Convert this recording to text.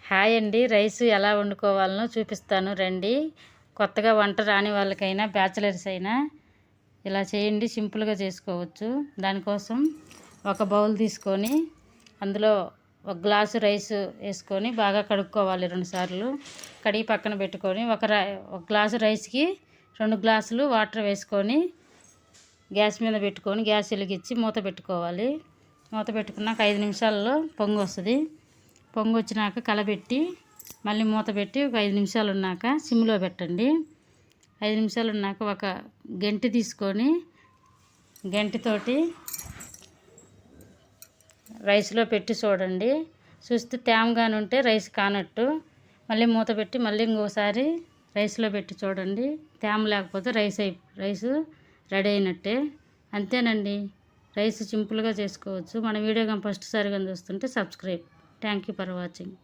Hi అండి. Rice ఎలా వండుకోవాలనో చూపిస్తాను రండి. కొత్తగా వంట రాని వాళ్ళకైనా బ్యాచిలర్స్ అయినా ఇలా చేయండి, సింపుల్గా చేసుకోవచ్చు. దానికోసం ఒక బౌల్ తీసుకొని అందులో ఒక గ్లాసు రైస్ వేసుకొని బాగా కడుక్కోవాలి 2 సార్లు. కడిగి పక్కన పెట్టుకొని ఒక గ్లాసు రైస్కి 2 గ్లాసులు వాటర్ వేసుకొని గ్యాస్ మీద పెట్టుకొని గ్యాస్ వెలిగించి మూత పెట్టుకోవాలి. మూత పెట్టుకున్నాక 5 నిమిషాల్లో పొంగు వస్తుంది. పొంగు వచ్చినాక కలబెట్టి మళ్ళీ మూత పెట్టి ఒక 5 నిమిషాలు ఉన్నాక సిమ్లో పెట్టండి. 5 నిమిషాలు ఉన్నాక ఒక గంటి తీసుకొని గంటితోటి రైస్లో పెట్టి చూడండి. చూస్తే తేమగానే ఉంటే రైస్ కానట్టు. మళ్ళీ మూత పెట్టి మళ్ళీ ఇంకోసారి రైస్లో పెట్టి చూడండి. తేమ లేకపోతే రైసు రెడీ అయినట్టే. అంతేనండి. రైస్ సింపుల్గా చేసుకోవచ్చు. మన వీడియో కానీ ఫస్ట్ సారిగా చూస్తుంటే subscribe. Thank you for watching.